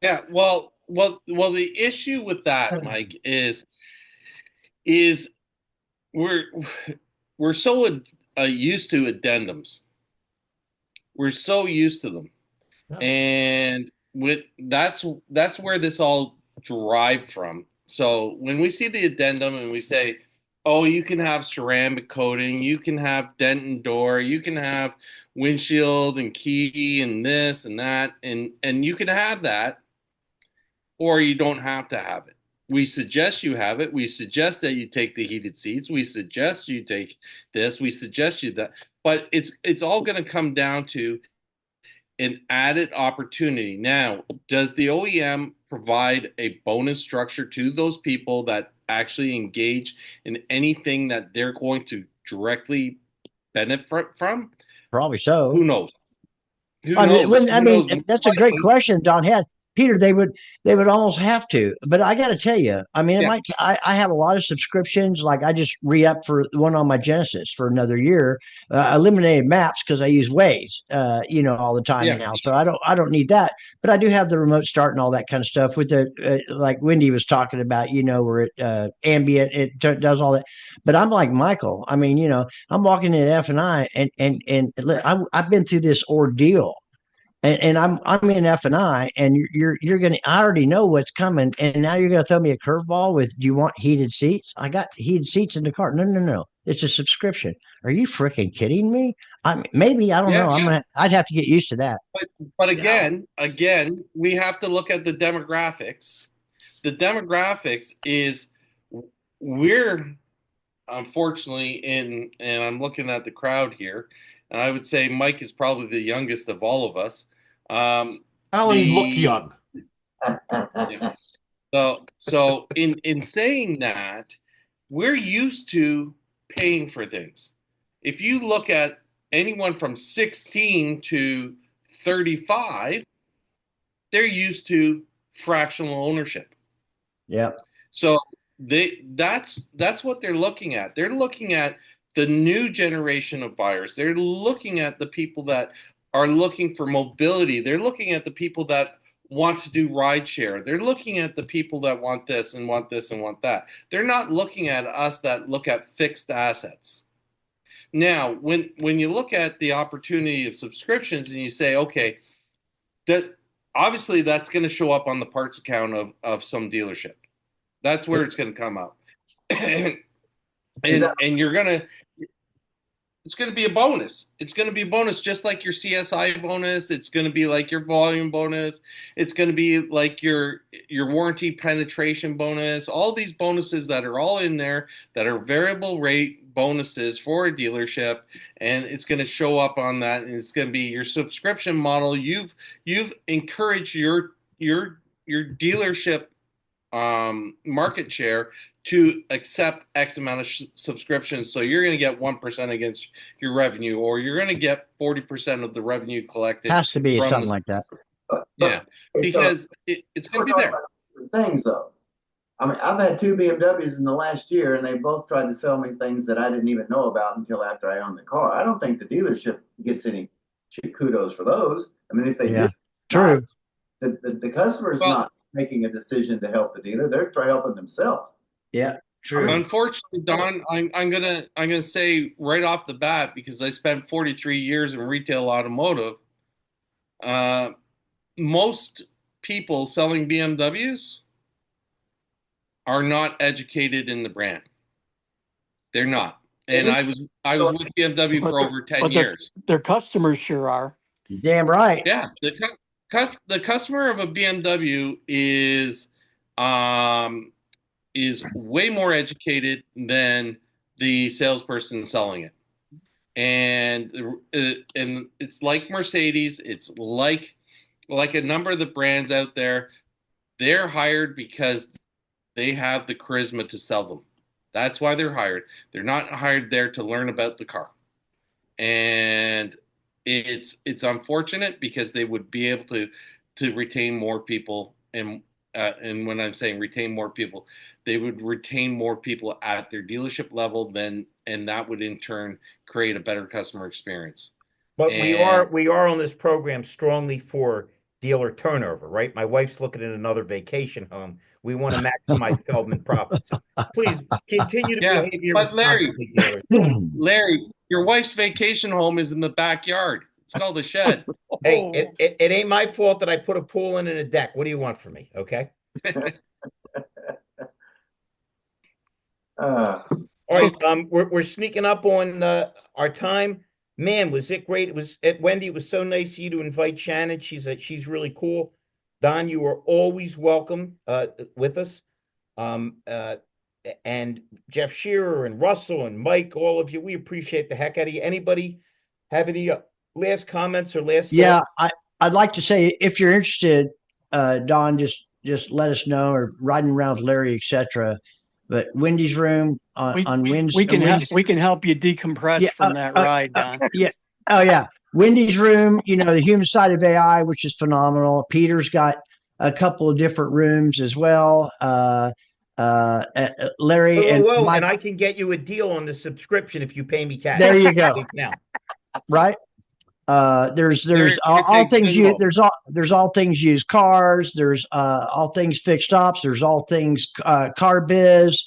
Yeah, well. The issue with that, Mike, is we're we're so used to addendums. We're so used to them, and with that's where this all derived from. So when we see the addendum and we say, "Oh, you can have ceramic coating, you can have dent and door, you can have windshield and key and this and that, and you can have that, or you don't have to have it. We suggest you have it. We suggest that you take the heated seats. We suggest you take this. We suggest you that." But it's all going to come down to an added opportunity. Now, does the OEM provide a bonus structure to those people that actually engage in anything that they're going to directly benefit from? Probably so. Who knows? Who I mean, knows? Who knows? that's a great question Don had. Peter, they would almost have to, but I got to tell you, I mean, it Yeah, might. I have a lot of subscriptions. Like I just re-up for one on my Genesis for another year. I eliminated maps because I use Waze, all the time yeah, now. So I don't need that, but I do have the remote start and all that kind of stuff with the like Wendy was talking about. Where it ambient, does all that. But I'm like Michael. I mean, I'm walking in F&I, and I've been through this ordeal, and I'm in F&I, and you're gonna. I already know what's coming, and now you're gonna throw me a curveball with, "Do you want heated seats?" I got heated seats in the car. No, no, no. It's a subscription. Are you freaking kidding me? Maybe I don't yeah. know. I'd have to get used to that. But Yeah. again, we have to look at the demographics. The demographics is we're unfortunately in, and I'm looking at the crowd here, and I would say Mike is probably the youngest of all of us. I only look The young. Yeah. So in saying that, we're used to paying for things. If you look at anyone from 16 to 35, they're used to fractional ownership. Yeah. So that's what they're looking at. They're looking at the new generation of buyers. They're looking at the people that are looking for mobility. They're looking at the people that want to do ride share. They're looking at the people that want this and want this and want that. They're not looking at us that look at fixed assets. Now, when you look at the opportunity of subscriptions and you say, okay, that obviously that's going to show up on the parts account of some dealership. That's where it's going to come up. and you're going to it's going to be a bonus. It's going to be a bonus just like your CSI bonus, it's going to be like your volume bonus, it's going to be like your warranty penetration bonus, all these bonuses that are all in there that are variable rate bonuses for a dealership, and it's going to show up on that, and it's going to be your subscription model. You've encouraged your dealership market share to accept X amount of subscriptions. So you're going to get 1% against your revenue, or you're going to get 40% of the revenue collected Has to be from something like that. yeah, because it's going to be there. Things though. I mean, I've had two BMWs in the last year, and they both tried to sell me things that I didn't even know about until after I owned the car. I don't think the dealership gets any kudos for those. I mean, if they Yeah. do, True. the customer's Well, not making a decision to help the dealer; they're trying helping themselves. Yeah. True. unfortunately, Don, I'm gonna say right off the bat, because I spent 43 years in retail automotive. Uh, Most people selling BMWs are not educated in the brand. They're not. And I was with BMW But for over 10 years. their customers sure are. Damn right. Yeah, the customer of a BMW um is way more educated than the salesperson selling it. And it's like Mercedes, it's like a number of the brands out there. They're hired because they have the charisma to sell them. That's why they're hired. They're not hired there to learn about the car. And it's unfortunate because they would be able to retain more people, and when I'm saying retain more people, they would retain more people at their dealership level, and that would in turn create a better customer experience. But And we are on this program strongly for dealer turnover, right? My wife's looking at another vacation home. We want to maximize Feldman profits. So please continue to yeah, behave but irresponsibly, dealers. Larry, your wife's vacation home is in the backyard. It's called a shed. Hey, it ain't my fault that I put a pool in and a deck. What do you want from me? Okay. Uh, All right. We're sneaking up on our time. Man, was it great? It was at Wendy. It was so nice of you to invite Shannon. She's really cool. Don, you are always welcome with us. Um, uh, and Jeff Scherer and Russell and Mike, all of you, we appreciate the heck out of you. Anybody have any last comments or last Yeah, thoughts? I'd like to say if you're interested, Don, just let us know, or riding around with Larry, etc. But Wendy's room on Wednesday. We can help you decompress Yeah, from that ride, Don. yeah. Oh yeah. Wendy's room, the human side of AI, which is phenomenal. Peter's got a couple of different rooms as well. Larry Whoa, and whoa, whoa. Mike. And I can get you a deal on the subscription if you pay me cash. There you go. Now. Right. There's Larry all takes things it all. there's all things used cars. There's all things fixed ops. There's all things car biz.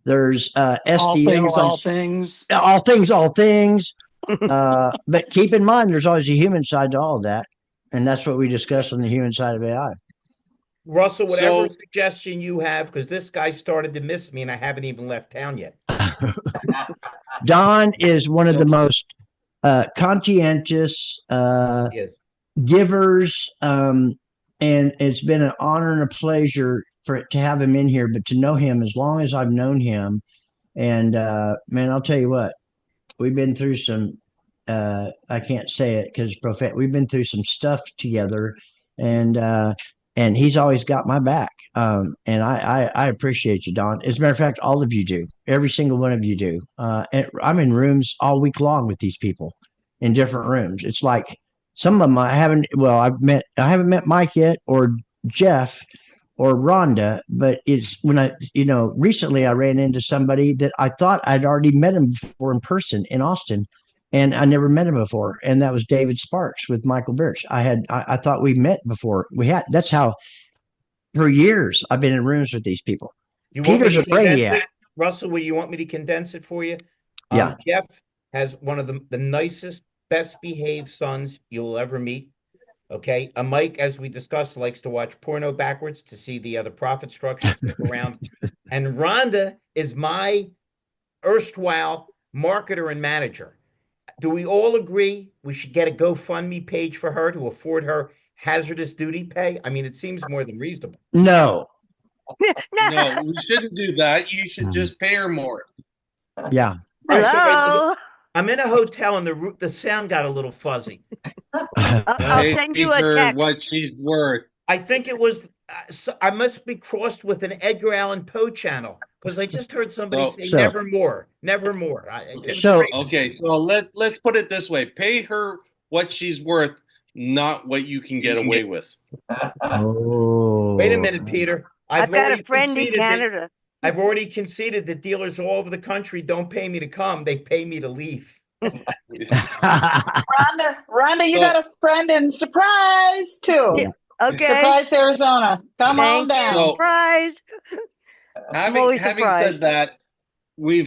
There's SDL. All things. All things. But keep in mind, there's always a human side to all of that, and that's what we discuss on the human side of AI. Russell, whatever So suggestion you have, because this guy started to miss me and I haven't even left town yet. Don is one of the most conscientious Yes. givers, and it's been an honor and a pleasure to have him in here. But to know him as long as I've known him, and man, I'll tell you what, we've been through some. I can't say it because we've been through some stuff together, and he's always got my back. And I appreciate you, Don. As a matter of fact, all of you do. Every single one of you do. And I'm in rooms all week long with these people in different rooms. It's like some of them I haven't. Well, I haven't met Mike yet, or Jeff, or Rhonda, but it's when recently I ran into somebody that I thought I'd already met him before in person in Austin, and I never met him before, and that was David Sparks with Michael Birch. I thought we met before. That's how for years I've been in rooms with these people. You want me Peter's to a condense brainiac. it? Russell, will you want me to condense it for you? Yeah. Jeff has one of the nicest, best behaved sons you'll ever meet. Okay. Mike, as we discussed, likes to watch porno backwards to see the other profit structure stick around. And Rhonda is my erstwhile marketer and manager. Do we all agree we should get a GoFundMe page for her to afford her hazardous duty pay? I mean, it seems more than reasonable. No. no, we shouldn't do that. You should just pay her more. Yeah. All right, so Hello. I'm in a hotel and the sound got a little fuzzy. I'll Pay send you a her text. what she's worth. I think it was, I must be crossed with an Edgar Allan Poe channel because I just heard somebody say So- never more, never more. Okay, so let's put it this way: pay her what she's worth, not what you can get away with. Oh. Wait a minute, Peter. I've got already a friend in conceded that- Canada. I've already conceded that dealers all over the country don't pay me to come; they pay me to leave. Rhonda, you got a friend in Surprise too. Yeah. Okay. Surprise, Arizona. Come on Thank you. down. So- Surprise. Having surprised. said that, we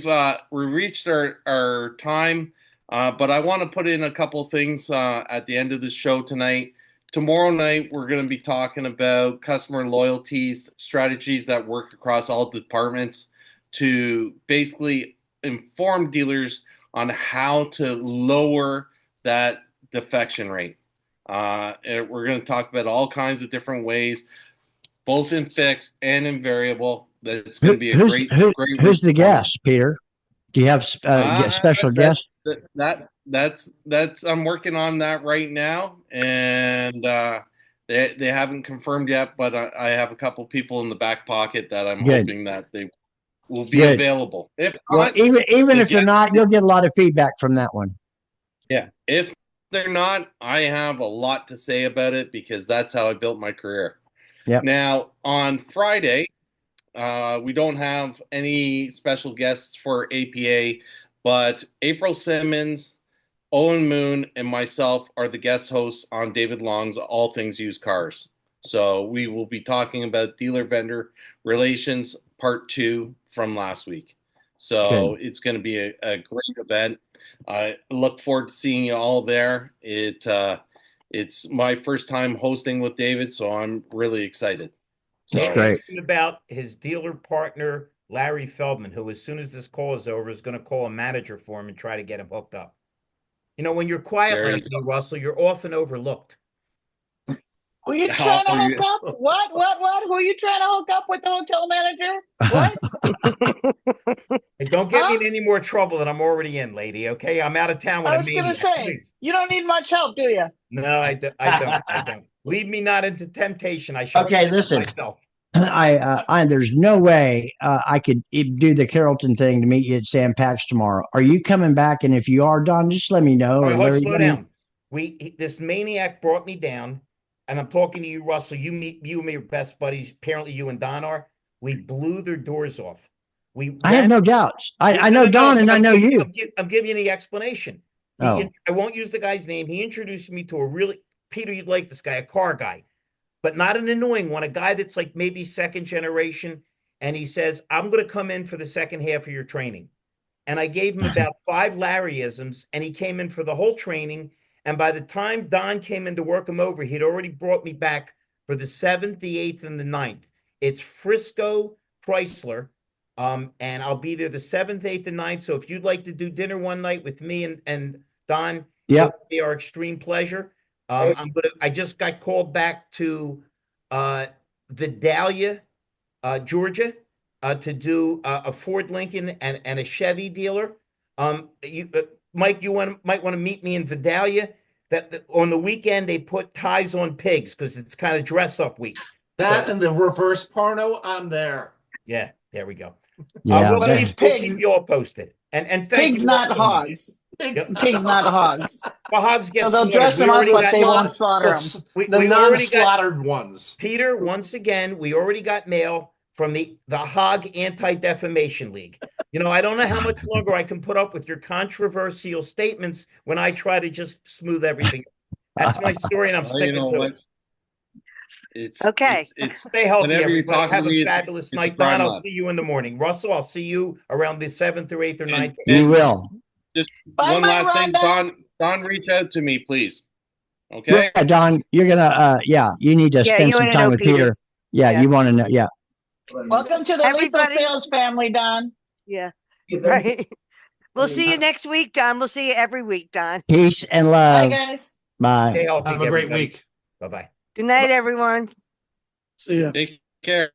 reached our time, but I want to put in a couple things at the end of the show tonight. Tomorrow night, we're going to be talking about customer loyalties, strategies that work across all departments to basically inform dealers on how to lower that defection rate. And we're going to talk about all kinds of different ways, both in fixed and in variable. That's going to be a great. Who's the guest, Peter? Do you have special guests? That's I'm working on that right now, and they haven't confirmed yet, but I have a couple people in the back pocket that I'm hoping that they. will be Good. available. If Well, not, even the if they're guest- not, you'll get a lot of feedback from that one. yeah, if they're not, I have a lot to say about it because that's how I built my career. Yep. Now, on Friday, we don't have any special guests for APA, but April Simmons, Owen Moon, and myself are the guest hosts on David Long's All Things Used Cars. So we will be talking about dealer vendor relations part 2 from last week. So it's going to be a great event. I look forward to seeing you all there. It's my first time hosting with David, so I'm really excited. That's So, great. About his dealer partner, Larry Feldman, who, as soon as this call is over, is going to call a manager for him and try to get him hooked up. You know, when you're quiet There you like me, Russell, you're often overlooked. Who you trying to hook up? What? Who are you trying to hook up with the hotel manager? What? And don't get me in any more trouble than I'm already in, lady. Okay, I'm out of town with I a was gonna maniac. say, Please. you don't need much help, do you? No, I don't. Lead me not into temptation. I shall. Okay, listen. Myself. There's no way I could do the Carrollton thing to meet you at Sam Pax tomorrow. Are you coming back? And if you are, Don, just let me know. All right, Larry, slow down. This maniac brought me down, and I'm talking to you, Russell. You and me are best buddies. Apparently, you and Don are. We blew their doors off. I have no doubts. I know Don, and I know you. I'm giving you the explanation. I won't use the guy's name. He introduced me to a really, Peter, you'd like this guy, a car guy, but not an annoying one, a guy that's like maybe second generation. And he says, I'm going to come in for the second half of your training. And I gave him about 5 Larryisms, and he came in for the whole training. And by the time Don came in to work him over, he'd already brought me back for the 7th, the 8th, and the 9th. It's Frisco Chrysler. And I'll be there the 7th, 8th, and 9th. So if you'd like to do dinner one night with me and Don, it'll be our extreme pleasure. I just got called back to Vidalia, Georgia, to do a Ford Lincoln and a Chevy dealer. Mike, you might want to meet me in Vidalia. That on the weekend they put ties on pigs because it's kind of dress up week. That and the reverse porno, I'm there. Yeah, there we go. Yeah, we'll keep you all posted. And thank pigs, you. Not hogs. Pigs, not hogs. Well, hogs get they'll dress them up, but they won't slaughter them. The non-slaughtered ones. Peter, once again, we already got mail from the Hog Anti-Defamation League. You know, I don't know how much longer I can put up with your controversial statements when I try to just smooth everything. That's my story, and I'm sticking to it. It's okay. Stay healthy, everybody. Have a fabulous night. Don, I'll see you in the morning. Russell, I'll see you around the 7th or 8th or 9th. You will. Just one last thing, Don, reach out to me, please. Okay. Yeah, Don, you're gonna you need to spend some time with Peter. Yeah, you want to know. Yeah. Welcome to the Lethal Sales family, Don. Yeah. Right. We'll see you next week, Don. We'll see you every week, Don. Peace and love. Bye, guys. Bye. Have a great week. Bye-bye. Good night, everyone. See ya. Take care.